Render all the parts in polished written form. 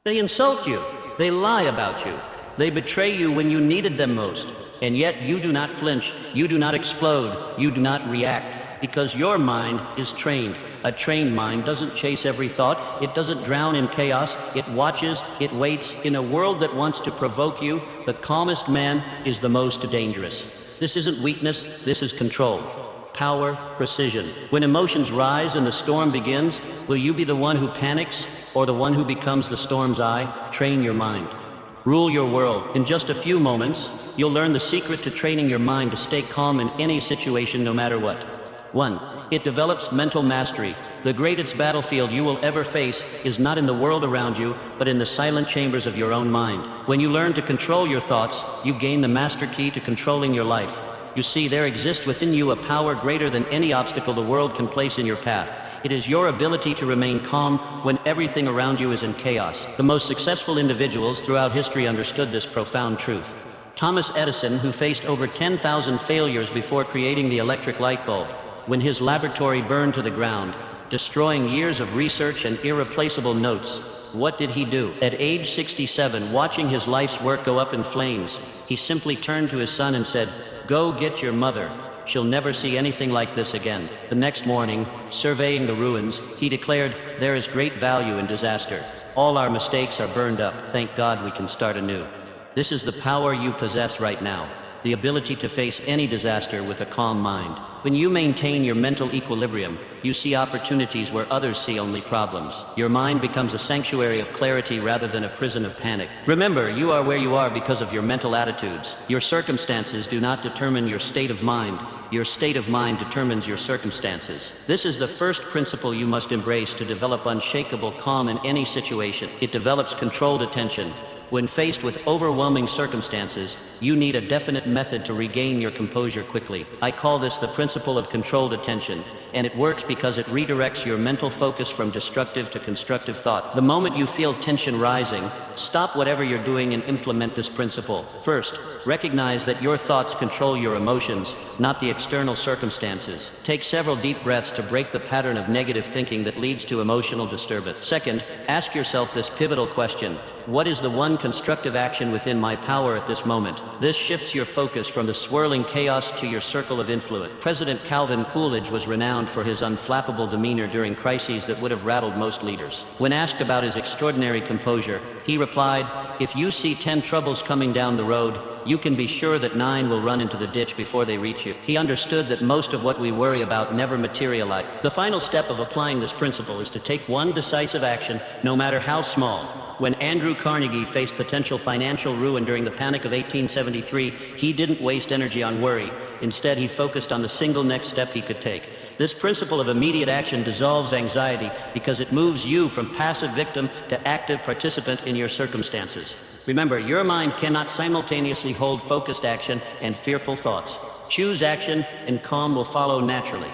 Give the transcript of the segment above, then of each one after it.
They insult you. They lie about you. They betray you when you needed them most. And yet you do not flinch. You do not explode. You do not react. Because your mind is trained. A trained mind doesn't chase every thought. It doesn't drown in chaos. It watches. It waits. In a world that wants to provoke you, the calmest man is the most dangerous. This isn't weakness. This is control. Power, precision. When emotions rise and the storm begins, will you be the one who panics or the one who becomes the storm's eye? Train your mind. Rule your world. In just a few moments, you'll learn the secret to training your mind to stay calm in any situation, no matter what. 1. It develops mental mastery. The greatest battlefield you will ever face is not in the world around you, but in the silent chambers of your own mind. When you learn to control your thoughts, you gain the master key to controlling your life. You see, there exists within you a power greater than any obstacle the world can place in your path. It is your ability to remain calm when everything around you is in chaos. The most successful individuals throughout history understood this profound truth. Thomas Edison, who faced over 10,000 failures before creating the electric light bulb, when his laboratory burned to the ground, destroying years of research and irreplaceable notes, what did he do? At age 67, watching his life's work go up in flames, he simply turned to his son and said, "Go get your mother. She'll never see anything like this again." The next morning, surveying the ruins, he declared, "There is great value in disaster. All our mistakes are burned up. Thank God we can start anew." This is the power you possess right now, the ability to face any disaster with a calm mind. When you maintain your mental equilibrium, you see opportunities where others see only problems. Your mind becomes a sanctuary of clarity rather than a prison of panic. Remember, you are where you are because of your mental attitudes. Your circumstances do not determine your state of mind. Your state of mind determines your circumstances. This is the first principle you must embrace to develop unshakable calm in any situation. It develops controlled attention. When faced with overwhelming circumstances, you need a definite method to regain your composure quickly. I call this the principle of controlled attention, and it works because it redirects your mental focus from destructive to constructive thought. The moment you feel tension rising, stop whatever you're doing and implement this principle. First, recognize that your thoughts control your emotions, not the external circumstances. Take several deep breaths to break the pattern of negative thinking that leads to emotional disturbance. Second, ask yourself this pivotal question: what is the one constructive action within my power at this moment? This shifts your focus from the swirling chaos to your circle of influence. President Calvin Coolidge was renowned for his unflappable demeanor during crises that would have rattled most leaders. When asked about his extraordinary composure, he replied, "If you see 10 troubles coming down the road, you can be sure that 9 will run into the ditch before they reach you." He understood that most of what we worry about never materialize. The final step of applying this principle is to take one decisive action, no matter how small. When Andrew Carnegie faced potential financial ruin during the Panic of 1873, he didn't waste energy on worry. Instead, he focused on the single next step he could take. This principle of immediate action dissolves anxiety because it moves you from passive victim to active participant in your circumstances. Remember, your mind cannot simultaneously hold focused action and fearful thoughts. Choose action, and calm will follow naturally.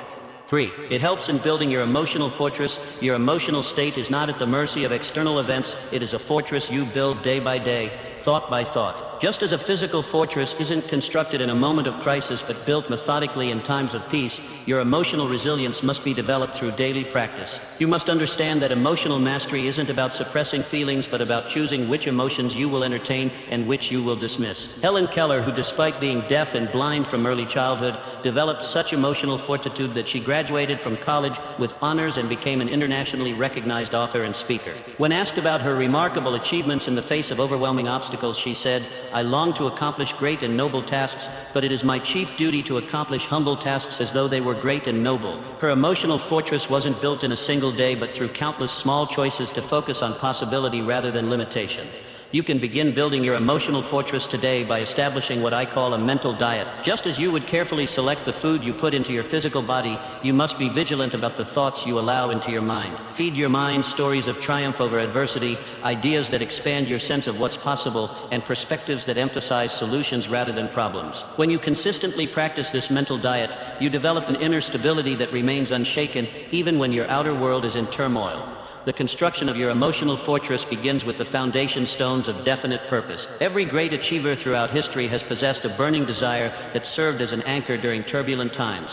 3. It helps in building your emotional fortress. Your emotional state is not at the mercy of external events. It is a fortress you build day by day, thought by thought. Just as a physical fortress isn't constructed in a moment of crisis but built methodically in times of peace, your emotional resilience must be developed through daily practice. You must understand that emotional mastery isn't about suppressing feelings, but about choosing which emotions you will entertain and which you will dismiss. Helen Keller, who despite being deaf and blind from early childhood, developed such emotional fortitude that she graduated from college with honors and became an internationally recognized author and speaker. When asked about her remarkable achievements in the face of overwhelming obstacles, she said, "I long to accomplish great and noble tasks, but it is my chief duty to accomplish humble tasks as though they were great and noble." Her emotional fortress wasn't built in a single day, but through countless small choices to focus on possibility rather than limitation. You can begin building your emotional fortress today by establishing what I call a mental diet. Just as you would carefully select the food you put into your physical body, you must be vigilant about the thoughts you allow into your mind. Feed your mind stories of triumph over adversity, ideas that expand your sense of what's possible, and perspectives that emphasize solutions rather than problems. When you consistently practice this mental diet, you develop an inner stability that remains unshaken even when your outer world is in turmoil. The construction of your emotional fortress begins with the foundation stones of definite purpose. Every great achiever throughout history has possessed a burning desire that served as an anchor during turbulent times.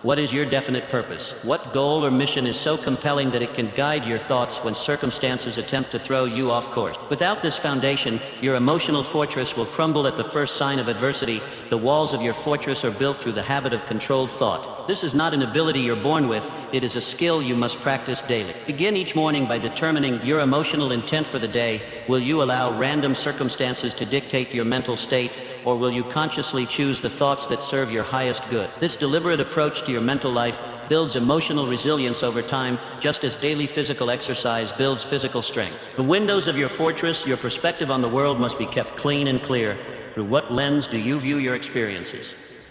What is your definite purpose? What goal or mission is so compelling that it can guide your thoughts when circumstances attempt to throw you off course? Without this foundation, your emotional fortress will crumble at the first sign of adversity. The walls of your fortress are built through the habit of controlled thought. This is not an ability you're born with, it is a skill you must practice daily. Begin each morning by determining your emotional intent for the day. Will you allow random circumstances to dictate your mental state, or will you consciously choose the thoughts that serve your highest good? This deliberate approach to your mental life builds emotional resilience over time, just as daily physical exercise builds physical strength. The windows of your fortress, your perspective on the world, must be kept clean and clear. Through what lens do you view your experiences?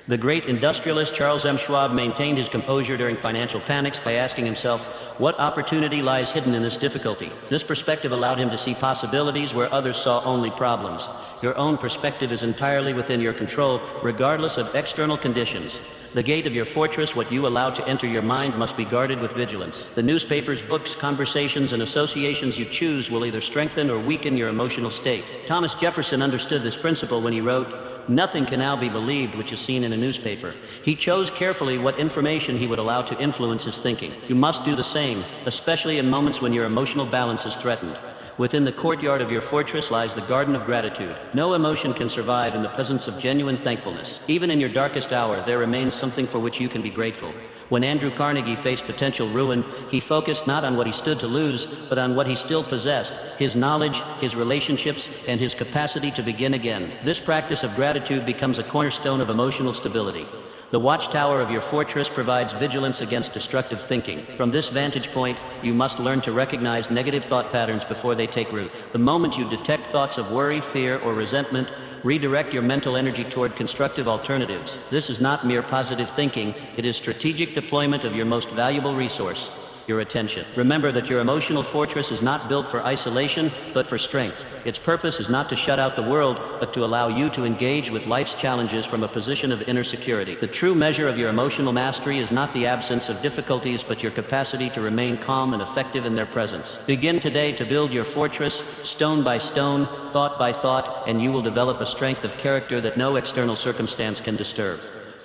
The great industrialist Charles M. Schwab maintained his composure during financial panics by asking himself, what opportunity lies hidden in this difficulty? This perspective allowed him to see possibilities where others saw only problems. Your own perspective is entirely within your control, regardless of external conditions. The gate of your fortress, what you allow to enter your mind, must be guarded with vigilance. The newspapers, books, conversations, and associations you choose will either strengthen or weaken your emotional state. Thomas Jefferson understood this principle when he wrote, "Nothing can now be believed which is seen in a newspaper." He chose carefully what information he would allow to influence his thinking. You must do the same, especially in moments when your emotional balance is threatened. Within the courtyard of your fortress lies the garden of gratitude. No emotion can survive in the presence of genuine thankfulness. Even in your darkest hour, there remains something for which you can be grateful. When Andrew Carnegie faced potential ruin, he focused not on what he stood to lose, but on what he still possessed: his knowledge, his relationships, and his capacity to begin again. This practice of gratitude becomes a cornerstone of emotional stability. The watchtower of your fortress provides vigilance against destructive thinking. From this vantage point, you must learn to recognize negative thought patterns before they take root. The moment you detect thoughts of worry, fear, or resentment, redirect your mental energy toward constructive alternatives. This is not mere positive thinking, it is strategic deployment of your most valuable resource, your attention. Remember that your emotional fortress is not built for isolation, but for strength. Its purpose is not to shut out the world, but to allow you to engage with life's challenges from a position of inner security. The true measure of your emotional mastery is not the absence of difficulties, but your capacity to remain calm and effective in their presence. Begin today to build your fortress, stone by stone, thought by thought, and you will develop a strength of character that no external circumstance can disturb.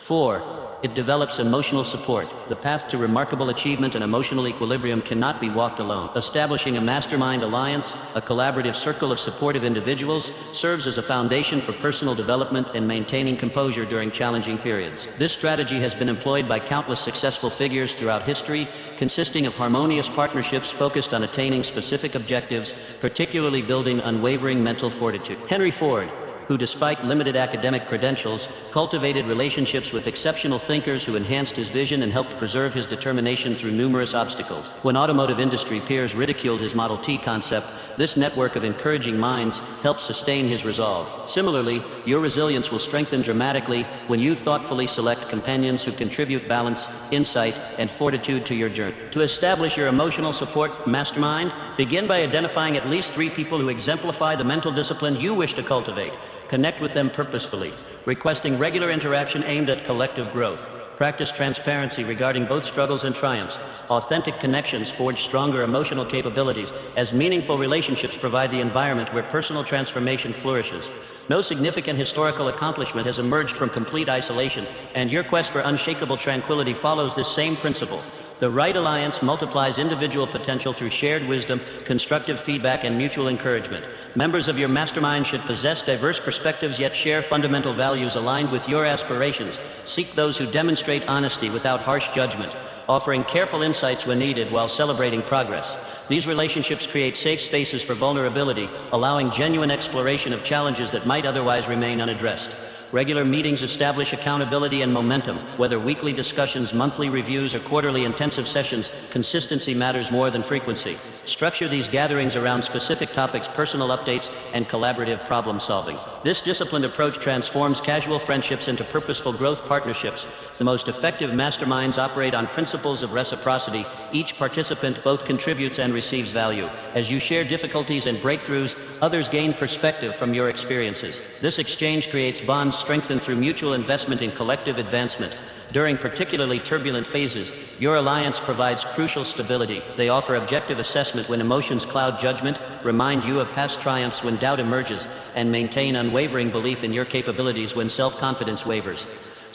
4. It develops emotional support. The path to remarkable achievement and emotional equilibrium cannot be walked alone. Establishing a mastermind alliance, a collaborative circle of supportive individuals, serves as a foundation for personal development and maintaining composure during challenging periods. This strategy has been employed by countless successful figures throughout history, consisting of harmonious partnerships focused on attaining specific objectives, particularly building unwavering mental fortitude. Henry Ford, who despite limited academic credentials, cultivated relationships with exceptional thinkers who enhanced his vision and helped preserve his determination through numerous obstacles. When automotive industry peers ridiculed his Model T concept, this network of encouraging minds helped sustain his resolve. Similarly, your resilience will strengthen dramatically when you thoughtfully select companions who contribute balance, insight, and fortitude to your journey. To establish your emotional support mastermind, begin by identifying at least 3 people who exemplify the mental discipline you wish to cultivate. Connect with them purposefully, requesting regular interaction aimed at collective growth. Practice transparency regarding both struggles and triumphs. Authentic connections forge stronger emotional capabilities, as meaningful relationships provide the environment where personal transformation flourishes. No significant historical accomplishment has emerged from complete isolation, and your quest for unshakable tranquility follows this same principle. The right alliance multiplies individual potential through shared wisdom, constructive feedback, and mutual encouragement. Members of your mastermind should possess diverse perspectives yet share fundamental values aligned with your aspirations. Seek those who demonstrate honesty without harsh judgment, offering careful insights when needed while celebrating progress. These relationships create safe spaces for vulnerability, allowing genuine exploration of challenges that might otherwise remain unaddressed. Regular meetings establish accountability and momentum. Whether weekly discussions, monthly reviews, or quarterly intensive sessions, consistency matters more than frequency. Structure these gatherings around specific topics, personal updates, and collaborative problem solving. This disciplined approach transforms casual friendships into purposeful growth partnerships. The most effective masterminds operate on principles of reciprocity. Each participant both contributes and receives value. As you share difficulties and breakthroughs, others gain perspective from your experiences. This exchange creates bonds strengthened through mutual investment in collective advancement. During particularly turbulent phases, your alliance provides crucial stability. They offer objective assessment when emotions cloud judgment, remind you of past triumphs when doubt emerges, and maintain unwavering belief in your capabilities when self-confidence wavers.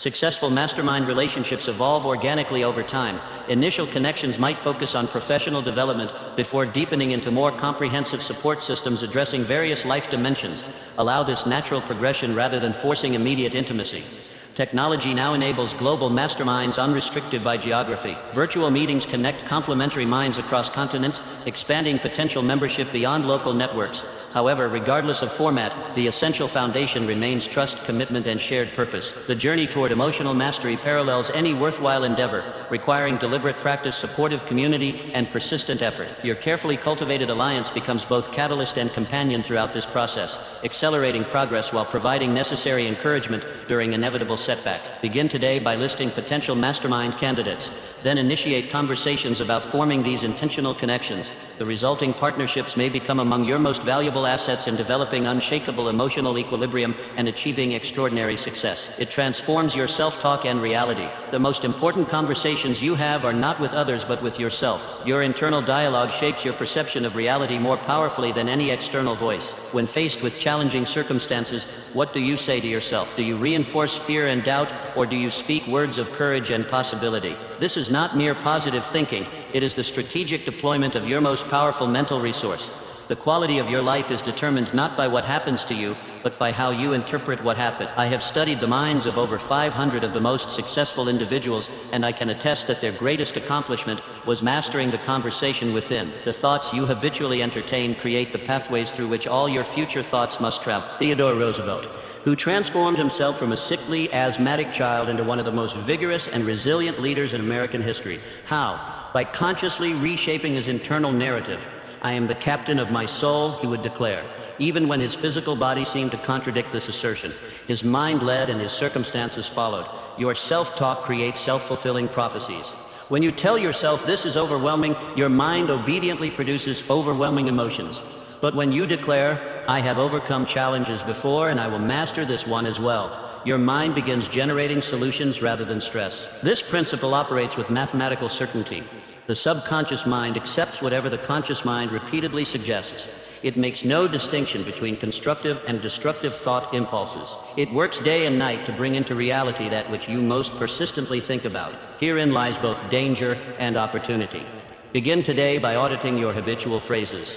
Successful mastermind relationships evolve organically over time. Initial connections might focus on professional development before deepening into more comprehensive support systems addressing various life dimensions. Allow this natural progression rather than forcing immediate intimacy. Technology now enables global masterminds unrestricted by geography. Virtual meetings connect complementary minds across continents, expanding potential membership beyond local networks. However, regardless of format, the essential foundation remains trust, commitment, and shared purpose. The journey toward emotional mastery parallels any worthwhile endeavor, requiring deliberate practice, supportive community, and persistent effort. Your carefully cultivated alliance becomes both catalyst and companion throughout this process, accelerating progress while providing necessary encouragement during inevitable setbacks. Begin today by listing potential mastermind candidates. Then initiate conversations about forming these intentional connections. The resulting partnerships may become among your most valuable assets in developing unshakable emotional equilibrium and achieving extraordinary success. It transforms your self-talk and reality. The most important conversations you have are not with others but with yourself. Your internal dialogue shapes your perception of reality more powerfully than any external voice. When faced with challenging circumstances, what do you say to yourself? Do you reinforce fear and doubt, or do you speak words of courage and possibility? This is not mere positive thinking. It is the strategic deployment of your most powerful mental resource. The quality of your life is determined not by what happens to you, but by how you interpret what happened. I have studied the minds of over 500 of the most successful individuals, and I can attest that their greatest accomplishment was mastering the conversation within. The thoughts you habitually entertain create the pathways through which all your future thoughts must travel. Theodore Roosevelt, who transformed himself from a sickly, asthmatic child into one of the most vigorous and resilient leaders in American history. How? By consciously reshaping his internal narrative. I am the captain of my soul, he would declare, even when his physical body seemed to contradict this assertion. His mind led and his circumstances followed. Your self-talk creates self-fulfilling prophecies. When you tell yourself this is overwhelming, your mind obediently produces overwhelming emotions. But when you declare, I have overcome challenges before and I will master this one as well, your mind begins generating solutions rather than stress. This principle operates with mathematical certainty. The subconscious mind accepts whatever the conscious mind repeatedly suggests. It makes no distinction between constructive and destructive thought impulses. It works day and night to bring into reality that which you most persistently think about. Herein lies both danger and opportunity. Begin today by auditing your habitual phrases.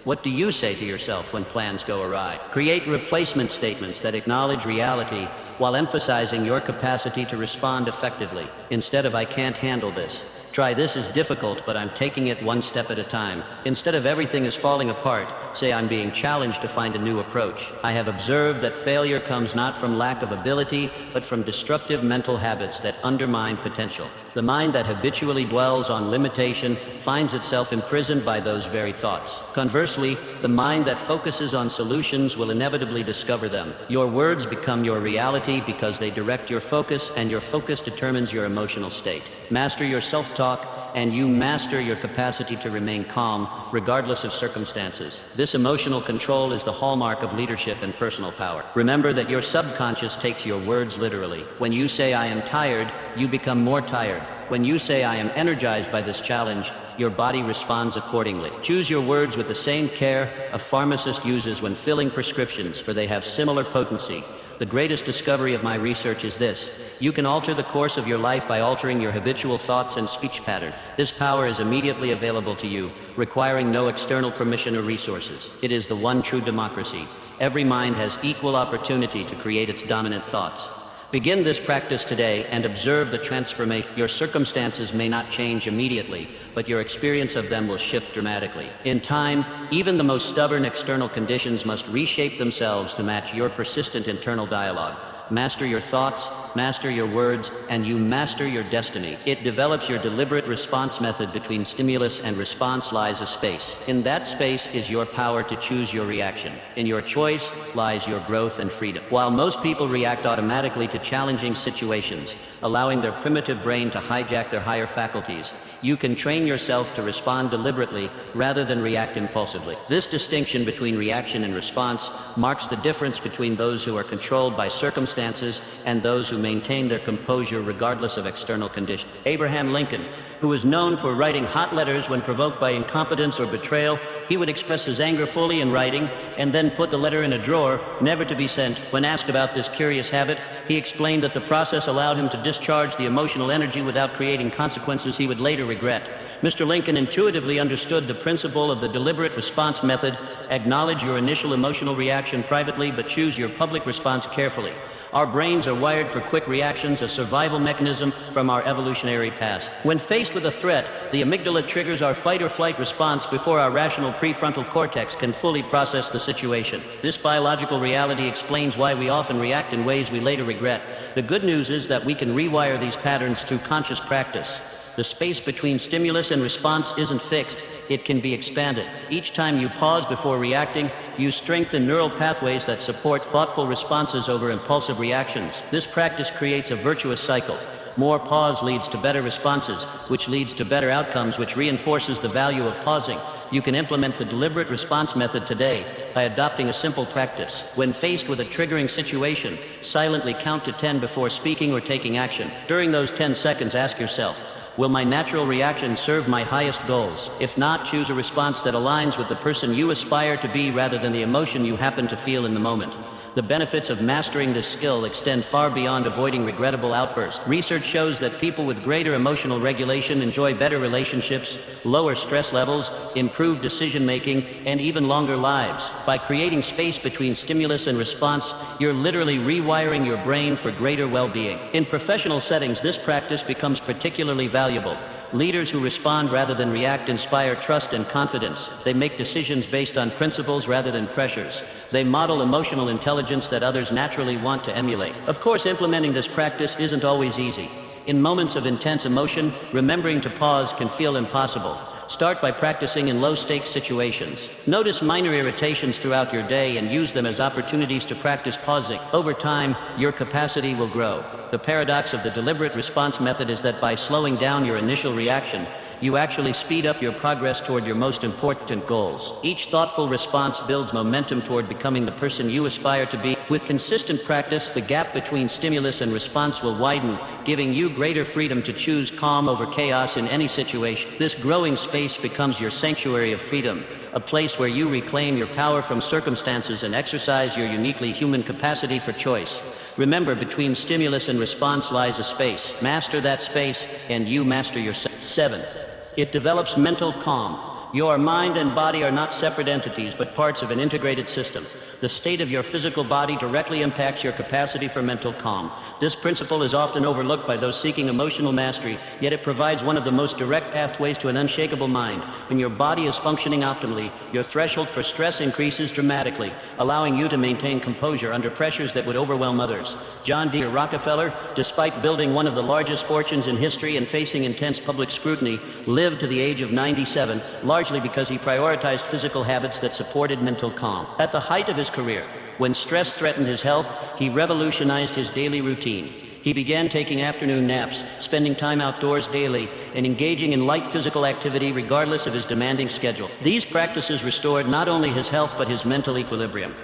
What do you say to yourself when plans go awry? Create replacement statements that acknowledge reality while emphasizing your capacity to respond effectively. Instead of I can't handle this, try this is difficult, but I'm taking it one step at a time. Instead of everything is falling apart, say I'm being challenged to find a new approach. I have observed that failure comes not from lack of ability, but from destructive mental habits that undermine potential. The mind that habitually dwells on limitation finds itself imprisoned by those very thoughts. Conversely, the mind that focuses on solutions will inevitably discover them. Your words become your reality because they direct your focus, and your focus determines your emotional state. Master your self-talk, and you master your capacity to remain calm, regardless of circumstances. This emotional control is the hallmark of leadership and personal power. Remember that your subconscious takes your words literally. When you say, I am tired, you become more tired. When you say, I am energized by this challenge, your body responds accordingly. Choose your words with the same care a pharmacist uses when filling prescriptions, for they have similar potency. The greatest discovery of my research is this: you can alter the course of your life by altering your habitual thoughts and speech pattern. This power is immediately available to you, requiring no external permission or resources. It is the one true democracy. Every mind has equal opportunity to create its dominant thoughts. Begin this practice today and observe the transformation. Your circumstances may not change immediately, but your experience of them will shift dramatically. In time, even the most stubborn external conditions must reshape themselves to match your persistent internal dialogue. Master your thoughts, master your words, and you master your destiny. It develops your deliberate response method. Between stimulus and response lies a space. In that space is your power to choose your reaction. In your choice lies your growth and freedom. While most people react automatically to challenging situations, allowing their primitive brain to hijack their higher faculties, you can train yourself to respond deliberately rather than react impulsively. This distinction between reaction and response marks the difference between those who are controlled by circumstances and those who maintain their composure regardless of external conditions. Abraham Lincoln, who was known for writing hot letters when provoked by incompetence or betrayal. He would express his anger fully in writing and then put the letter in a drawer, never to be sent. When asked about this curious habit, he explained that the process allowed him to discharge the emotional energy without creating consequences he would later regret. Mr. Lincoln intuitively understood the principle of the deliberate response method. Acknowledge your initial emotional reaction privately, but choose your public response carefully. Our brains are wired for quick reactions, a survival mechanism from our evolutionary past. When faced with a threat, the amygdala triggers our fight or flight response before our rational prefrontal cortex can fully process the situation. This biological reality explains why we often react in ways we later regret. The good news is that we can rewire these patterns through conscious practice. The space between stimulus and response isn't fixed. It can be expanded. Each time you pause before reacting, you strengthen neural pathways that support thoughtful responses over impulsive reactions. This practice creates a virtuous cycle. More pause leads to better responses, which leads to better outcomes, which reinforces the value of pausing. You can implement the deliberate response method today by adopting a simple practice. When faced with a triggering situation, silently count to 10 before speaking or taking action. During those 10 seconds, ask yourself, will my natural reaction serve my highest goals? If not, choose a response that aligns with the person you aspire to be rather than the emotion you happen to feel in the moment. The benefits of mastering this skill extend far beyond avoiding regrettable outbursts. Research shows that people with greater emotional regulation enjoy better relationships, lower stress levels, improved decision-making, and even longer lives. By creating space between stimulus and response, you're literally rewiring your brain for greater well-being. In professional settings, this practice becomes particularly valuable. Leaders who respond rather than react inspire trust and confidence. They make decisions based on principles rather than pressures. They model emotional intelligence that others naturally want to emulate. Of course, implementing this practice isn't always easy. In moments of intense emotion, remembering to pause can feel impossible. Start by practicing in low-stakes situations. Notice minor irritations throughout your day and use them as opportunities to practice pausing. Over time, your capacity will grow. The paradox of the deliberate response method is that by slowing down your initial reaction, you actually speed up your progress toward your most important goals. Each thoughtful response builds momentum toward becoming the person you aspire to be. With consistent practice, the gap between stimulus and response will widen, giving you greater freedom to choose calm over chaos in any situation. This growing space becomes your sanctuary of freedom, a place where you reclaim your power from circumstances and exercise your uniquely human capacity for choice. Remember, between stimulus and response lies a space. Master that space, and you master yourself. 7. It develops mental calm. Your mind and body are not separate entities, but parts of an integrated system. The state of your physical body directly impacts your capacity for mental calm. This principle is often overlooked by those seeking emotional mastery, yet it provides one of the most direct pathways to an unshakable mind. When your body is functioning optimally, your threshold for stress increases dramatically, allowing you to maintain composure under pressures that would overwhelm others. John D. Rockefeller, despite building one of the largest fortunes in history and facing intense public scrutiny, lived to the age of 97, largely because he prioritized physical habits that supported mental calm. At the height of his career, when stress threatened his health, he revolutionized his daily routine. He began taking afternoon naps, spending time outdoors daily, and engaging in light physical activity regardless of his demanding schedule. These practices restored not only his health but his mental equilibrium.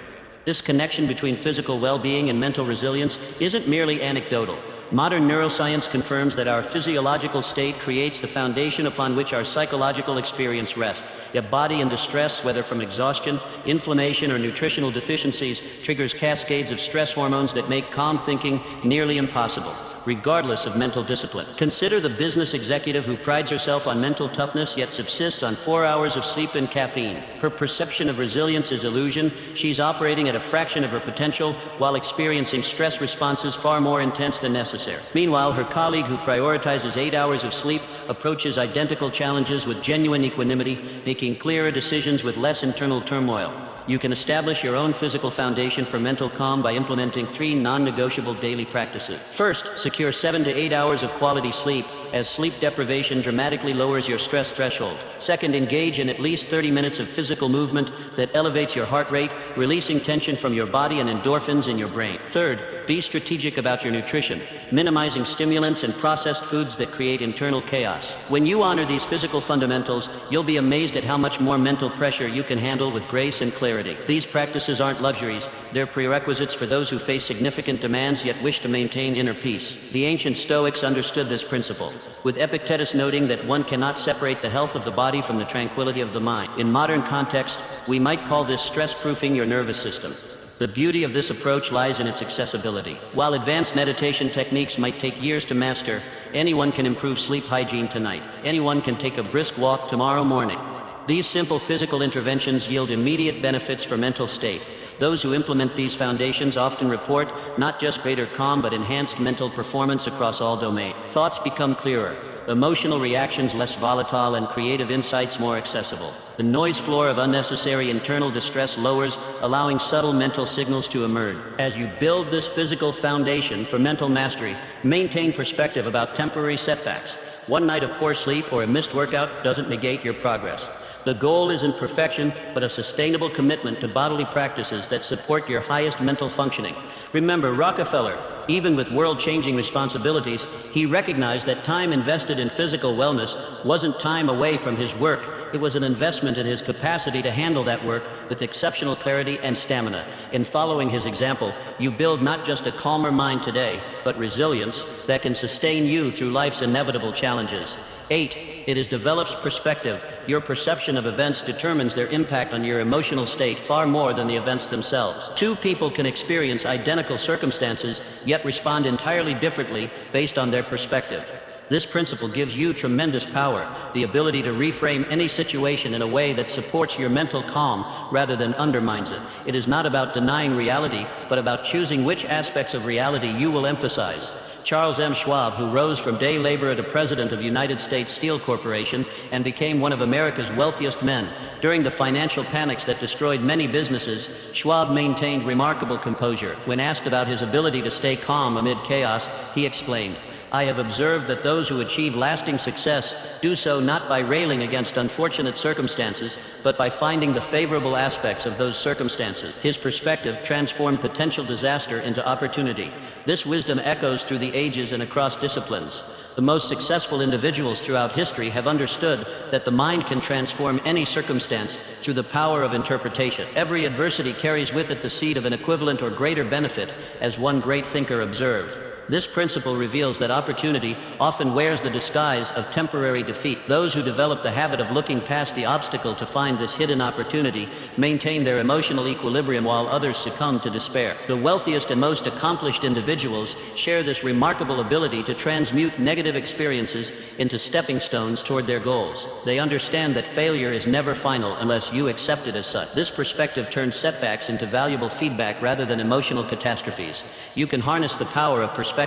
This connection between physical well-being and mental resilience isn't merely anecdotal. Modern neuroscience confirms that our physiological state creates the foundation upon which our psychological experience rests. A body in distress, whether from exhaustion, inflammation, or nutritional deficiencies, triggers cascades of stress hormones that make calm thinking nearly impossible, regardless of mental discipline. Consider the business executive who prides herself on mental toughness yet subsists on 4 hours of sleep and caffeine. Her perception of resilience is illusion. She's operating at a fraction of her potential while experiencing stress responses far more intense than necessary. Meanwhile, her colleague who prioritizes 8 hours of sleep approaches identical challenges with genuine equanimity, making clearer decisions with less internal turmoil. You can establish your own physical foundation for mental calm by implementing 3 non-negotiable daily practices. First, secure 7 to 8 hours of quality sleep, as sleep deprivation dramatically lowers your stress threshold. Second, engage in at least 30 minutes of physical movement that elevates your heart rate, releasing tension from your body and endorphins in your brain. Third, Be strategic about your nutrition, minimizing stimulants and processed foods that create internal chaos. When you honor these physical fundamentals, you'll be amazed at how much more mental pressure you can handle with grace and clarity. These practices aren't luxuries, they're prerequisites for those who face significant demands yet wish to maintain inner peace. The ancient Stoics understood this principle, with Epictetus noting that one cannot separate the health of the body from the tranquility of the mind. In modern context, we might call this stress-proofing your nervous system. The beauty of this approach lies in its accessibility. While advanced meditation techniques might take years to master, anyone can improve sleep hygiene tonight. Anyone can take a brisk walk tomorrow morning. These simple physical interventions yield immediate benefits for mental state. Those who implement these foundations often report not just greater calm but enhanced mental performance across all domains. Thoughts become clearer, emotional reactions less volatile, and creative insights more accessible. The noise floor of unnecessary internal distress lowers, allowing subtle mental signals to emerge. As you build this physical foundation for mental mastery, maintain perspective about temporary setbacks. One night of poor sleep or a missed workout doesn't negate your progress. The goal isn't perfection, but a sustainable commitment to bodily practices that support your highest mental functioning. Remember, Rockefeller, even with world-changing responsibilities, he recognized that time invested in physical wellness wasn't time away from his work. It was an investment in his capacity to handle that work with exceptional clarity and stamina. In following his example, you build not just a calmer mind today, but resilience that can sustain you through life's inevitable challenges. 8. It develops perspective. Your perception of events determines their impact on your emotional state far more than the events themselves. Two people can experience identical circumstances, yet respond entirely differently based on their perspective. This principle gives you tremendous power, the ability to reframe any situation in a way that supports your mental calm rather than undermines it. It is not about denying reality, but about choosing which aspects of reality you will emphasize. Charles M. Schwab, who rose from day laborer to president of United States Steel Corporation and became one of America's wealthiest men. During the financial panics that destroyed many businesses, Schwab maintained remarkable composure. When asked about his ability to stay calm amid chaos, he explained, "I have observed that those who achieve lasting success do so not by railing against unfortunate circumstances, but by finding the favorable aspects of those circumstances." His perspective transformed potential disaster into opportunity. This wisdom echoes through the ages and across disciplines. The most successful individuals throughout history have understood that the mind can transform any circumstance through the power of interpretation. Every adversity carries with it the seed of an equivalent or greater benefit, as one great thinker observed. This principle reveals that opportunity often wears the disguise of temporary defeat. Those who develop the habit of looking past the obstacle to find this hidden opportunity maintain their emotional equilibrium while others succumb to despair. The wealthiest and most accomplished individuals share this remarkable ability to transmute negative experiences into stepping stones toward their goals. They understand that failure is never final unless you accept it as such. This perspective turns setbacks into valuable feedback rather than emotional catastrophes. You can harness the power of perspective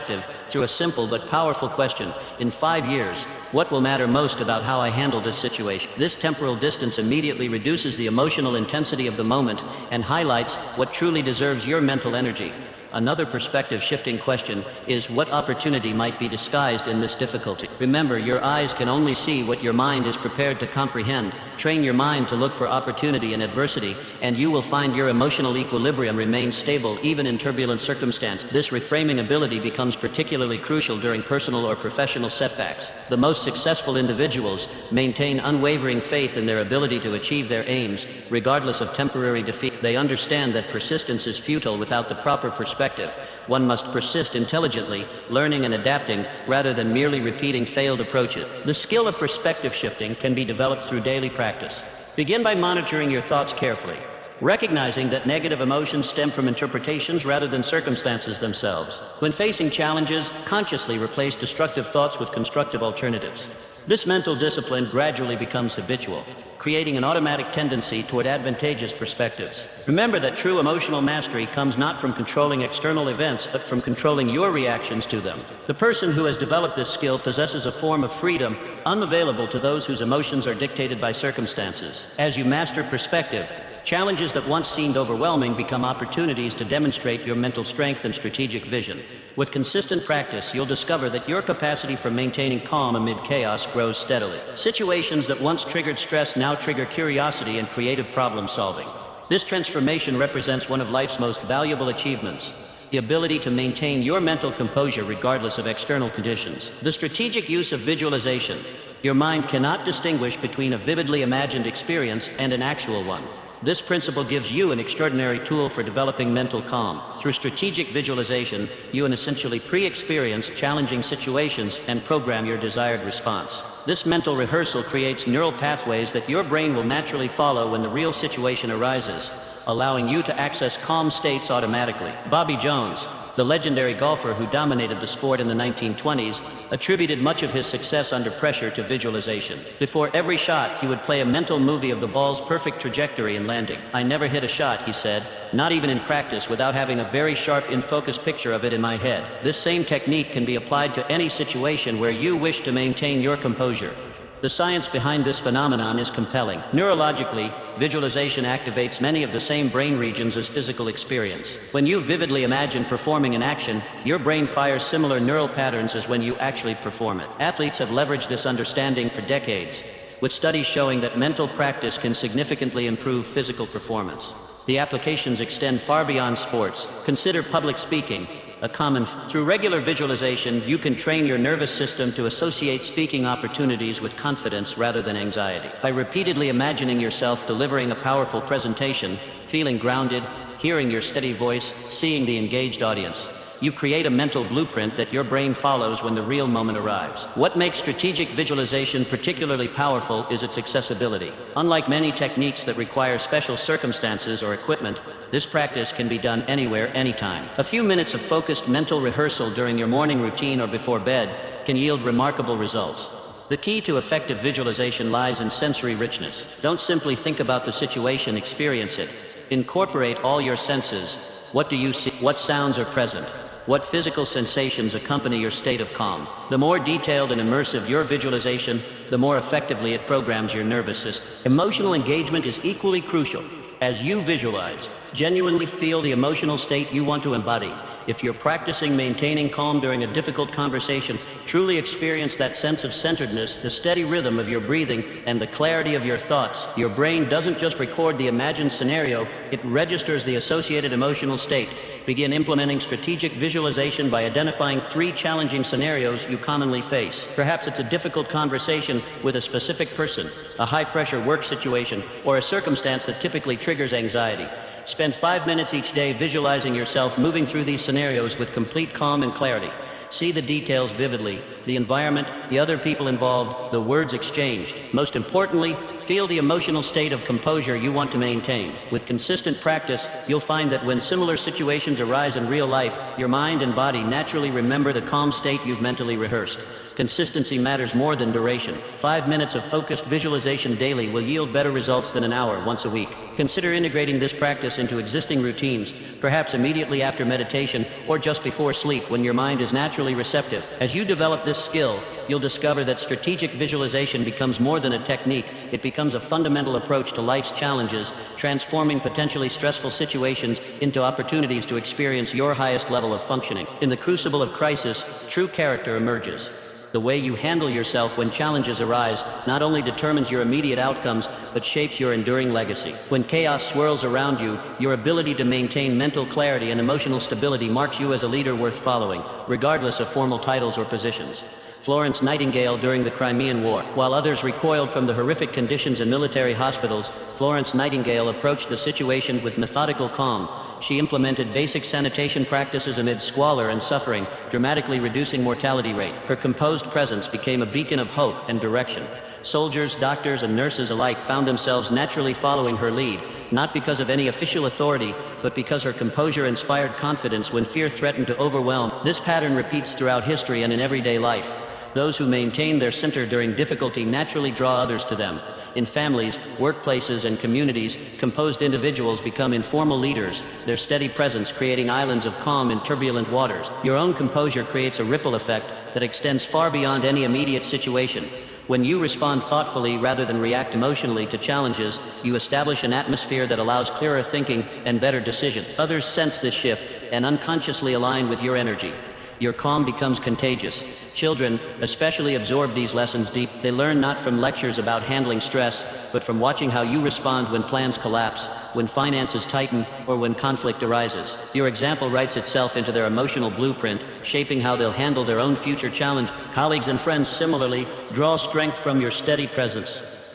through a simple but powerful question. In 5 years, what will matter most about how I handle this situation? This temporal distance immediately reduces the emotional intensity of the moment and highlights what truly deserves your mental energy. Another perspective-shifting question is, what opportunity might be disguised in this difficulty? Remember, your eyes can only see what your mind is prepared to comprehend. Train your mind to look for opportunity in adversity, and you will find your emotional equilibrium remains stable even in turbulent circumstances. This reframing ability becomes particularly crucial during personal or professional setbacks. The most successful individuals maintain unwavering faith in their ability to achieve their aims, regardless of temporary defeat. They understand that persistence is futile without the proper perspective. One must persist intelligently, learning and adapting, rather than merely repeating failed approaches. The skill of perspective shifting can be developed through daily practice. Begin by monitoring your thoughts carefully, recognizing that negative emotions stem from interpretations rather than circumstances themselves. When facing challenges, consciously replace destructive thoughts with constructive alternatives. This mental discipline gradually becomes habitual, creating an automatic tendency toward advantageous perspectives. Remember that true emotional mastery comes not from controlling external events, but from controlling your reactions to them. The person who has developed this skill possesses a form of freedom unavailable to those whose emotions are dictated by circumstances. As you master perspective, challenges that once seemed overwhelming become opportunities to demonstrate your mental strength and strategic vision. With consistent practice, you'll discover that your capacity for maintaining calm amid chaos grows steadily. Situations that once triggered stress now trigger curiosity and creative problem solving. This transformation represents one of life's most valuable achievements. the ability to maintain your mental composure regardless of external conditions. The strategic use of visualization. Your mind cannot distinguish between a vividly imagined experience and an actual one. This principle gives you an extraordinary tool for developing mental calm. Through strategic visualization, you can essentially pre-experience challenging situations and program your desired response. This mental rehearsal creates neural pathways that your brain will naturally follow when the real situation arises, allowing you to access calm states automatically. Bobby Jones, the legendary golfer who dominated the sport in the 1920s, attributed much of his success under pressure to visualization. Before every shot, he would play a mental movie of the ball's perfect trajectory and landing. "I never hit a shot," he said, "not even in practice, without having a very sharp in-focus picture of it in my head." This same technique can be applied to any situation where you wish to maintain your composure. The science behind this phenomenon is compelling. Neurologically, visualization activates many of the same brain regions as physical experience. When you vividly imagine performing an action, your brain fires similar neural patterns as when you actually perform it. Athletes have leveraged this understanding for decades, with studies showing that mental practice can significantly improve physical performance. The applications extend far beyond sports. Consider public speaking. Through regular visualization, you can train your nervous system to associate speaking opportunities with confidence rather than anxiety. By repeatedly imagining yourself delivering a powerful presentation, feeling grounded, hearing your steady voice, seeing the engaged audience, you create a mental blueprint that your brain follows when the real moment arrives. What makes strategic visualization particularly powerful is its accessibility. Unlike many techniques that require special circumstances or equipment, this practice can be done anywhere, anytime. A few minutes of focused mental rehearsal during your morning routine or before bed can yield remarkable results. The key to effective visualization lies in sensory richness. Don't simply think about the situation, experience it. Incorporate all your senses. What do you see? What sounds are present? What physical sensations accompany your state of calm? The more detailed and immersive your visualization, the more effectively it programs your nervous system. Emotional engagement is equally crucial. As you visualize, genuinely feel the emotional state you want to embody. If you're practicing maintaining calm during a difficult conversation, truly experience that sense of centeredness, the steady rhythm of your breathing, and the clarity of your thoughts. Your brain doesn't just record the imagined scenario, it registers the associated emotional state. Begin implementing strategic visualization by identifying 3 challenging scenarios you commonly face. Perhaps it's a difficult conversation with a specific person, a high-pressure work situation, or a circumstance that typically triggers anxiety. Spend 5 minutes each day visualizing yourself moving through these scenarios with complete calm and clarity. See the details vividly, the environment, the other people involved, the words exchanged. Most importantly, feel the emotional state of composure you want to maintain. With consistent practice, you'll find that when similar situations arise in real life, your mind and body naturally remember the calm state you've mentally rehearsed. Consistency matters more than duration. 5 minutes of focused visualization daily will yield better results than an hour once a week. Consider integrating this practice into existing routines, perhaps immediately after meditation or just before sleep when your mind is naturally receptive. As you develop this skill, you'll discover that strategic visualization becomes more than a technique. It becomes a fundamental approach to life's challenges, transforming potentially stressful situations into opportunities to experience your highest level of functioning. In the crucible of crisis, true character emerges. The way you handle yourself when challenges arise not only determines your immediate outcomes, but shapes your enduring legacy. When chaos swirls around you, your ability to maintain mental clarity and emotional stability marks you as a leader worth following, regardless of formal titles or positions. Florence Nightingale during the Crimean War. While others recoiled from the horrific conditions in military hospitals, Florence Nightingale approached the situation with methodical calm. She implemented basic sanitation practices amid squalor and suffering, dramatically reducing mortality rate. Her composed presence became a beacon of hope and direction. Soldiers, doctors, and nurses alike found themselves naturally following her lead, not because of any official authority, but because her composure inspired confidence when fear threatened to overwhelm. This pattern repeats throughout history and in everyday life. Those who maintain their center during difficulty naturally draw others to them. In families, workplaces, and communities, composed individuals become informal leaders, their steady presence creating islands of calm in turbulent waters. Your own composure creates a ripple effect that extends far beyond any immediate situation. When you respond thoughtfully rather than react emotionally to challenges, you establish an atmosphere that allows clearer thinking and better decisions. Others sense this shift and unconsciously align with your energy. Your calm becomes contagious. Children especially absorb these lessons deep. They learn not from lectures about handling stress, but from watching how you respond when plans collapse, when finances tighten, or when conflict arises. Your example writes itself into their emotional blueprint, shaping how they'll handle their own future challenge. Colleagues and friends similarly draw strength from your steady presence.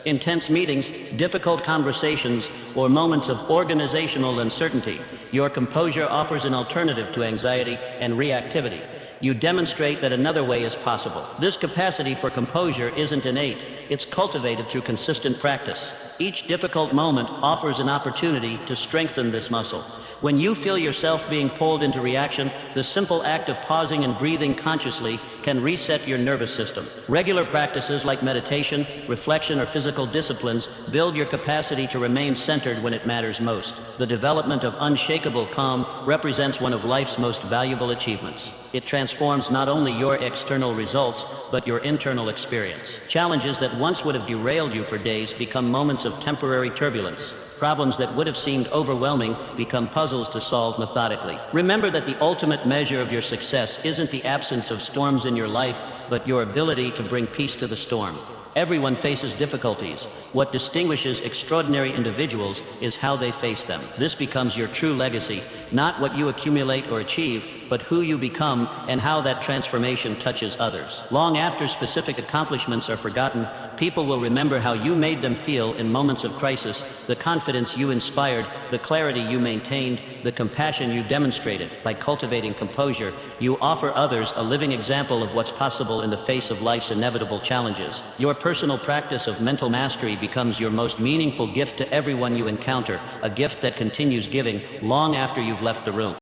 Intense meetings, difficult conversations, or moments of organizational uncertainty, your composure offers an alternative to anxiety and reactivity. You demonstrate that another way is possible. This capacity for composure isn't innate, it's cultivated through consistent practice. Each difficult moment offers an opportunity to strengthen this muscle. When you feel yourself being pulled into reaction, the simple act of pausing and breathing consciously can reset your nervous system. Regular practices like meditation, reflection, or physical disciplines build your capacity to remain centered when it matters most. The development of unshakable calm represents one of life's most valuable achievements. It transforms not only your external results, but your internal experience. Challenges that once would have derailed you for days become moments of temporary turbulence. Problems that would have seemed overwhelming become puzzles to solve methodically. Remember that the ultimate measure of your success isn't the absence of storms in your life, but your ability to bring peace to the storm. Everyone faces difficulties. What distinguishes extraordinary individuals is how they face them. This becomes your true legacy, not what you accumulate or achieve, but who you become and how that transformation touches others. Long after specific accomplishments are forgotten, people will remember how you made them feel in moments of crisis, the confidence you inspired, the clarity you maintained, the compassion you demonstrated. By cultivating composure, you offer others a living example of what's possible in the face of life's inevitable challenges. Your personal practice of mental mastery becomes your most meaningful gift to everyone you encounter, a gift that continues giving long after you've left the room.